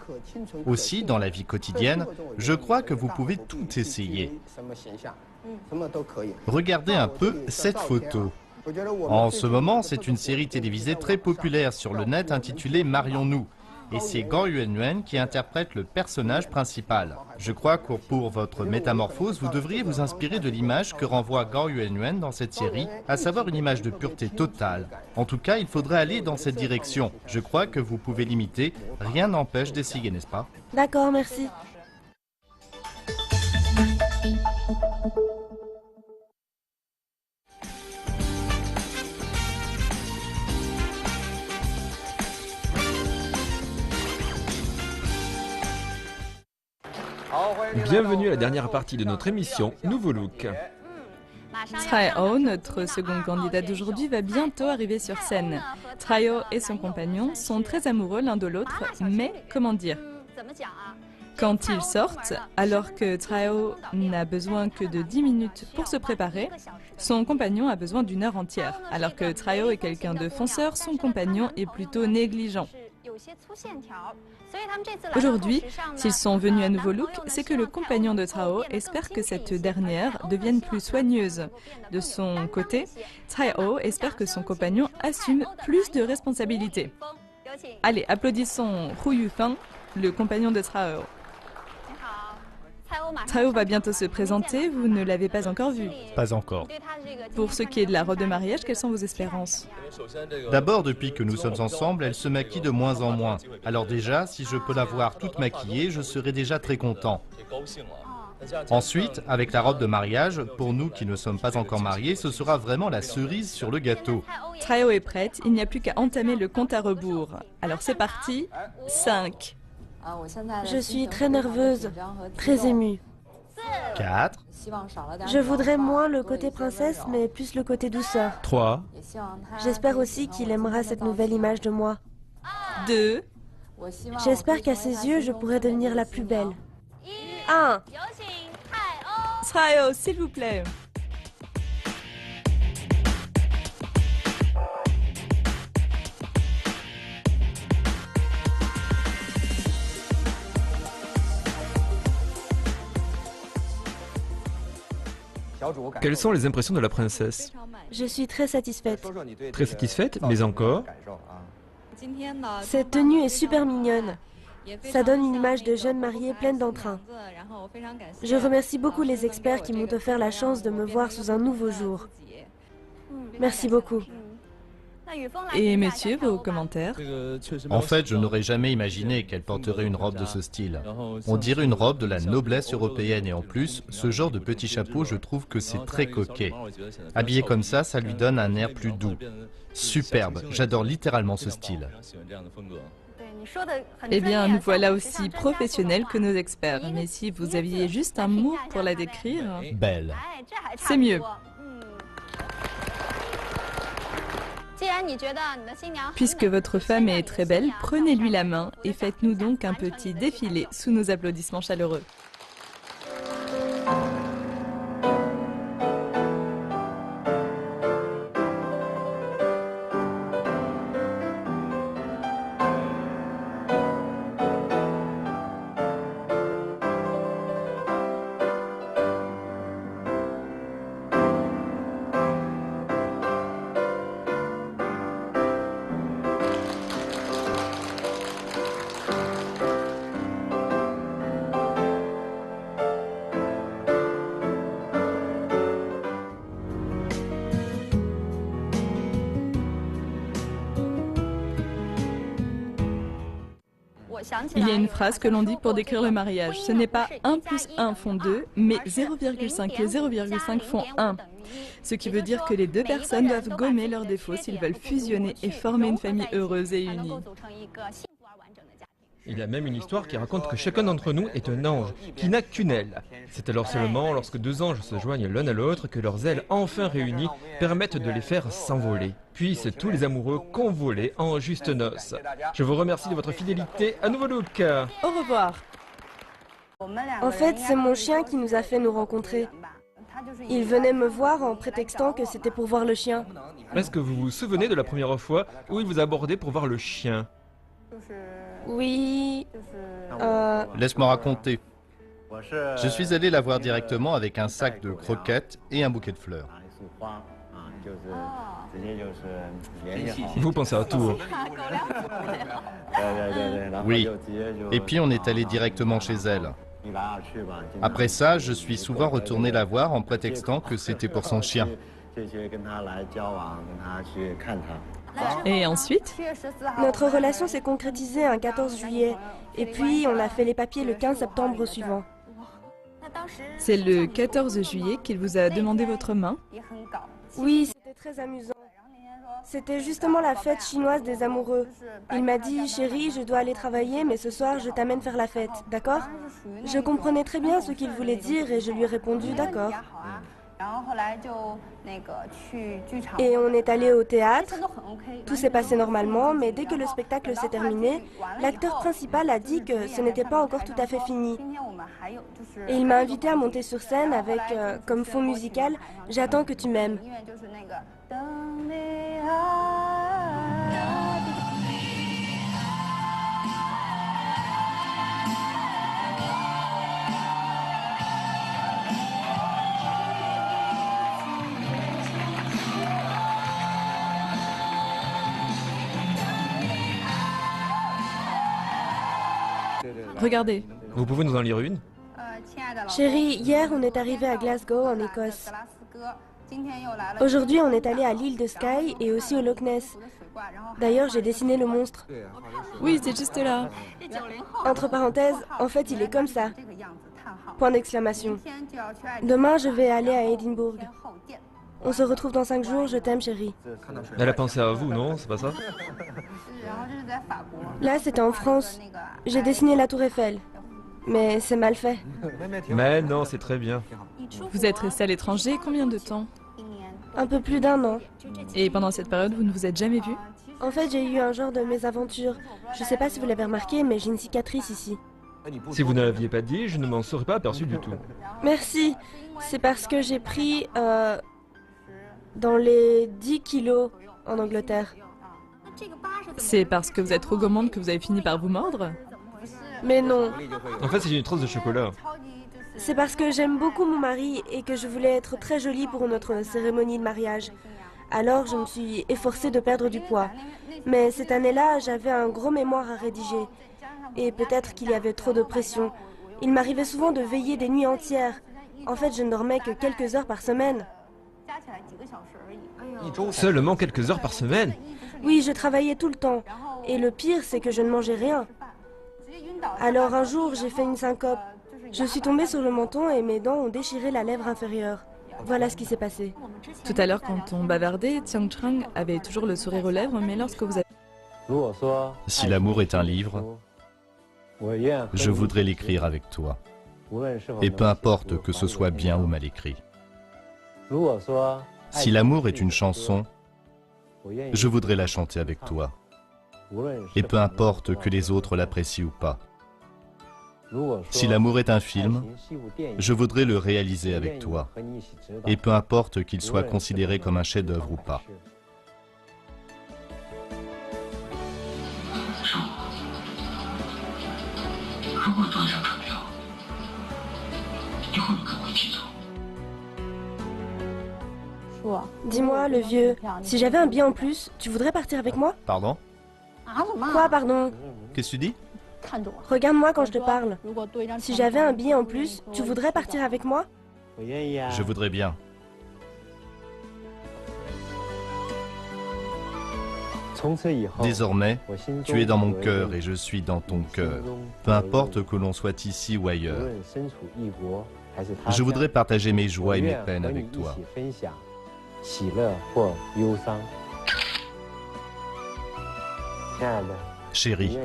Aussi, dans la vie quotidienne, je crois que vous pouvez tout essayer. Regardez un peu cette photo. En ce moment, c'est une série télévisée très populaire sur le net intitulée Marions-nous. Et c'est Gao Yuanyuan qui interprète le personnage principal. Je crois que pour votre métamorphose, vous devriez vous inspirer de l'image que renvoie Gao Yuanyuan dans cette série, à savoir une image de pureté totale. En tout cas, il faudrait aller dans cette direction. Je crois que vous pouvez l'imiter. Rien n'empêche d'essayer, n'est-ce pas? D'accord, merci. Bienvenue à la dernière partie de notre émission Nouveau Look. Tsai Ho, notre second candidat d'aujourd'hui, va bientôt arriver sur scène. Tsai Ho et son compagnon sont très amoureux l'un de l'autre, mais comment dire? Quand ils sortent, alors que Tsai Ho n'a besoin que de 10 minutes pour se préparer, son compagnon a besoin d'une heure entière. Alors que Tsai Ho est quelqu'un de fonceur, son compagnon est plutôt négligent. Aujourd'hui, s'ils sont venus à Nouveau Look, c'est que le compagnon de Tsai Ho espère que cette dernière devienne plus soigneuse. De son côté, Tsai Ho espère que son compagnon assume plus de responsabilités. Allez, applaudissons Hu Yufeng, le compagnon de Tsai Ho. Tsai Ho va bientôt se présenter, vous ne l'avez pas encore vu. Pas encore. Pour ce qui est de la robe de mariage, quelles sont vos espérances? D'abord, depuis que nous sommes ensemble, elle se maquille de moins en moins. Alors déjà, si je peux la voir toute maquillée, je serai déjà très content. Ensuite, avec la robe de mariage, pour nous qui ne sommes pas encore mariés, ce sera vraiment la cerise sur le gâteau. Tsai Ho est prête, il n'y a plus qu'à entamer le compte à rebours. Alors c'est parti, 5. Je suis très nerveuse, très émue. 4. Je voudrais moins le côté princesse, mais plus le côté douceur. 3. J'espère aussi qu'il aimera cette nouvelle image de moi. 2. J'espère qu'à ses yeux, je pourrai devenir la plus belle. 1. Tsai Ho, s'il vous plaît. Quelles sont les impressions de la princesse? Je suis très satisfaite. Très satisfaite, mais encore? Cette tenue est super mignonne. Ça donne une image de jeune mariée pleine d'entrain. Je remercie beaucoup les experts qui m'ont offert la chance de me voir sous un nouveau jour. Merci beaucoup. Et messieurs, vos commentaires? En fait, je n'aurais jamais imaginé qu'elle porterait une robe de ce style. On dirait une robe de la noblesse européenne et en plus, ce genre de petit chapeau, je trouve que c'est très coquet. Habillé comme ça lui donne un air plus doux. Superbe, j'adore littéralement ce style. Eh bien, nous voilà aussi professionnels que nos experts. Mais si vous aviez juste un mot pour la décrire, Belle. c'est mieux. Puisque votre femme est très belle, prenez-lui la main et faites-nous donc un petit défilé sous nos applaudissements chaleureux. Il y a une phrase que l'on dit pour décrire le mariage. Ce n'est pas 1 plus 1 font 2, mais 0,5 et 0,5 font 1. Ce qui veut dire que les deux personnes doivent gommer leurs défauts s'ils veulent fusionner et former une famille heureuse et unie. Il y a même une histoire qui raconte que chacun d'entre nous est un ange, qui n'a qu'une aile. C'est alors seulement lorsque deux anges se joignent l'un à l'autre que leurs ailes enfin réunies permettent de les faire s'envoler. Puissent tous les amoureux convoler en juste noces. Je vous remercie de votre fidélité. À nouveau Luc. Au revoir. En fait, c'est mon chien qui nous a fait nous rencontrer. Il venait me voir en prétextant que c'était pour voir le chien. Est-ce que vous vous souvenez de la première fois où il vous a abordé pour voir le chien? Oui... Laisse-moi raconter. Je suis allé la voir directement avec un sac de croquettes et un bouquet de fleurs. Vous pensez à tout. Oui. Et puis on est allé directement chez elle. Après ça, je suis souvent retourné la voir en prétextant que c'était pour son chien. Et ensuite? Notre relation s'est concrétisée un 14 juillet, et puis on a fait les papiers le 15 septembre suivant. C'est le 14 juillet qu'il vous a demandé votre main? Oui, c'était très amusant. C'était justement la fête chinoise des amoureux. Il m'a dit, chérie, je dois aller travailler, mais ce soir je t'amène faire la fête, d'accord? Je comprenais très bien ce qu'il voulait dire et je lui ai répondu, d'accord. Et on est allé au théâtre. Tout s'est passé normalement, mais dès que le spectacle s'est terminé, l'acteur principal a dit que ce n'était pas encore tout à fait fini. Et il m'a invité à monter sur scène avec, comme fond musical, « J'attends que tu m'aimes ». Regardez. Vous pouvez nous en lire une? Chérie, hier on est arrivé à Glasgow, en Écosse. Aujourd'hui on est allé à l'île de Skye et aussi au Loch Ness. D'ailleurs, j'ai dessiné le monstre. Oui, c'est juste là. Entre parenthèses, en fait, il est comme ça. Point d'exclamation. Demain, je vais aller à Édimbourg. On se retrouve dans 5 jours, je t'aime, chérie. Elle a pensé à vous, non? C'est pas ça? Là, c'était en France. J'ai dessiné la tour Eiffel. Mais c'est mal fait. Mais non, c'est très bien. Vous êtes resté à l'étranger combien de temps? Un peu plus d'1 an. Et pendant cette période, vous ne vous êtes jamais vu? En fait, j'ai eu un genre de mésaventure. Je sais pas si vous l'avez remarqué, mais j'ai une cicatrice ici. Si vous ne l'aviez pas dit, je ne m'en serais pas aperçu du tout. Merci. C'est parce que j'ai pris dans les 10 kilos en Angleterre. C'est parce que vous êtes trop gourmande que vous avez fini par vous mordre? Mais non. En fait, c'est une tranche de chocolat. C'est parce que j'aime beaucoup mon mari et que je voulais être très jolie pour notre cérémonie de mariage. Alors je me suis efforcée de perdre du poids. Mais cette année-là, j'avais un gros mémoire à rédiger. Et peut-être qu'il y avait trop de pression. Il m'arrivait souvent de veiller des nuits entières. En fait, je ne dormais que quelques heures par semaine. Seulement quelques heures par semaine? Oui, je travaillais tout le temps. Et le pire, c'est que je ne mangeais rien. Alors un jour, j'ai fait une syncope. Je suis tombée sur le menton et mes dents ont déchiré la lèvre inférieure. Voilà ce qui s'est passé. Tout à l'heure, quand on bavardait, Tsiang Chang avait toujours le sourire aux lèvres, mais lorsque vous avez... Si l'amour est un livre, je voudrais l'écrire avec toi. Et peu importe que ce soit bien ou mal écrit. Si l'amour est une chanson, je voudrais la chanter avec toi. Et peu importe que les autres l'apprécient ou pas. Si l'amour est un film, je voudrais le réaliser avec toi. Et peu importe qu'il soit considéré comme un chef-d'œuvre ou pas. Dis-moi, le vieux, si j'avais un billet en plus, tu voudrais partir avec moi? Pardon? Quoi, pardon? Qu'est-ce que tu dis? Regarde-moi quand je te parle. Si j'avais un billet en plus, tu voudrais partir avec moi? Je voudrais bien. Désormais, tu es dans mon cœur et je suis dans ton cœur. Peu importe que l'on soit ici ou ailleurs. Je voudrais partager mes joies et mes peines avec toi. Chérie,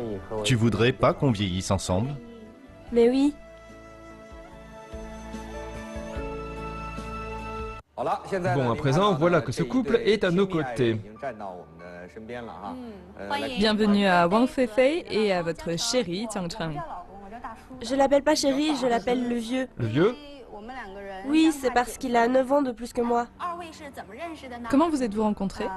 tu voudrais pas qu'on vieillisse ensemble? Mais oui. Bon, à présent, voilà que ce couple est à nos côtés. Bienvenue à Wang Feifei et à votre chérie Jiang Cheng. Je l'appelle pas chéri, je l'appelle le vieux. Le vieux? Oui, c'est parce qu'il a 9 ans de plus que moi. Comment vous êtes-vous rencontrés?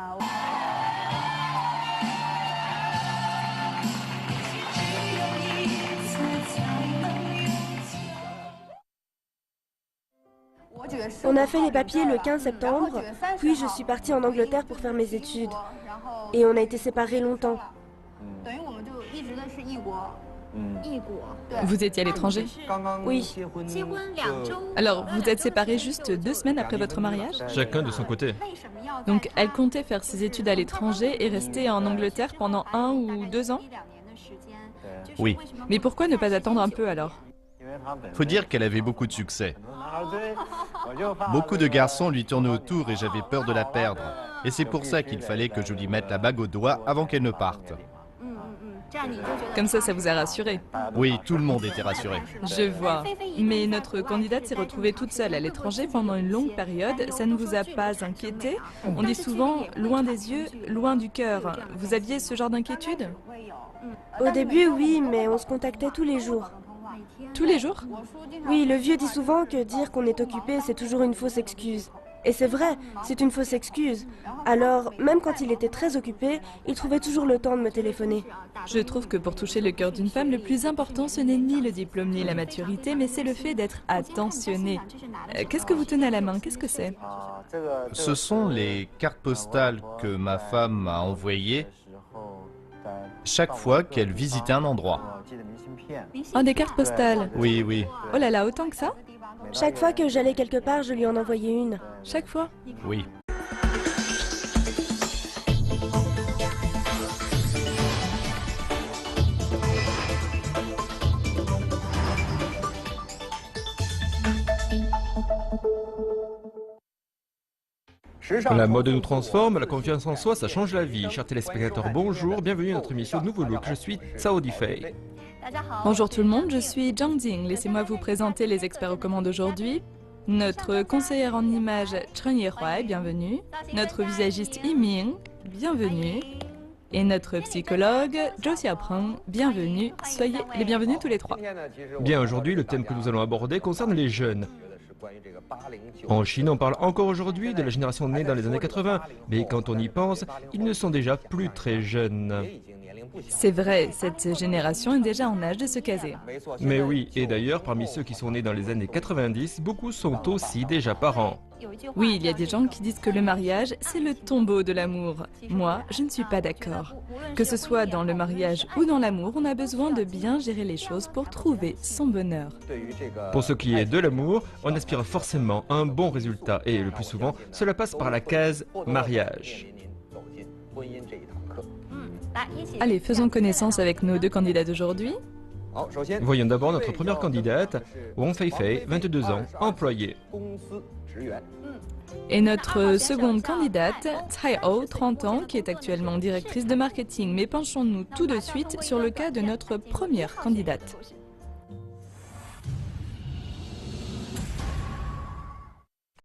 On a fait les papiers le 15 septembre, puis je suis partie en Angleterre pour faire mes études. Et on a été séparés longtemps. Vous étiez à l'étranger? Oui. Alors, vous êtes séparés juste 2 semaines après votre mariage? Chacun de son côté. Donc, elle comptait faire ses études à l'étranger et rester en Angleterre pendant 1 ou 2 ans? Oui. Mais pourquoi ne pas attendre un peu alors? Faut dire qu'elle avait beaucoup de succès. Beaucoup de garçons lui tournaient autour et j'avais peur de la perdre. Et c'est pour ça qu'il fallait que je lui mette la bague au doigt avant qu'elle ne parte. Comme ça vous a rassuré. Oui, tout le monde était rassuré. Je vois. Mais notre candidate s'est retrouvée toute seule à l'étranger pendant une longue période. Ça ne vous a pas inquiété? On dit souvent loin des yeux, loin du cœur. Vous aviez ce genre d'inquiétude? Au début, oui, mais on se contactait tous les jours. Tous les jours? Oui, le vieux dit souvent que dire qu'on est occupé, c'est toujours une fausse excuse. Et c'est vrai, c'est une fausse excuse. Alors, même quand il était très occupé, il trouvait toujours le temps de me téléphoner. Je trouve que pour toucher le cœur d'une femme, le plus important, ce n'est ni le diplôme ni la maturité, mais c'est le fait d'être attentionné. Qu'est-ce que vous tenez à la main? Qu'est-ce que c'est? Ce sont les cartes postales que ma femme m'a envoyées chaque fois qu'elle visitait un endroit. Oh, des cartes postales? Oui, oui, Oh là là, autant que ça? Chaque fois que j'allais quelque part, je lui en envoyais une. Chaque fois? oui. La mode nous transforme, la confiance en soi, ça change la vie. Chers téléspectateurs, bonjour, bienvenue à notre émission Nouveau Look. Je suis Cao Difei. Bonjour tout le monde, je suis Zhang Jing. Laissez-moi vous présenter les experts aux commandes d'aujourd'hui. Notre conseillère en images Chen Yehuai, bienvenue. Notre visagiste Yiming, bienvenue. Et notre psychologue Zhou Xiaopeng, bienvenue. Soyez les bienvenus tous les trois. Bien, aujourd'hui, le thème que nous allons aborder concerne les jeunes. En Chine, on parle encore aujourd'hui de la génération née dans les années 80, mais quand on y pense, ils ne sont déjà plus très jeunes. C'est vrai, cette génération est déjà en âge de se caser. Mais oui, et d'ailleurs, parmi ceux qui sont nés dans les années 90, beaucoup sont aussi déjà parents. Oui, il y a des gens qui disent que le mariage, c'est le tombeau de l'amour. Moi, je ne suis pas d'accord. Que ce soit dans le mariage ou dans l'amour, on a besoin de bien gérer les choses pour trouver son bonheur. Pour ce qui est de l'amour, on aspire forcément à un bon résultat, et le plus souvent, cela passe par la case mariage. Allez, faisons connaissance avec nos 2 candidats d'aujourd'hui. Voyons d'abord notre première candidate, Wang Feifei, 22 ans, employée. Et notre seconde candidate, Cai Hou, 30 ans, qui est actuellement directrice de marketing. Mais penchons-nous tout de suite sur le cas de notre première candidate.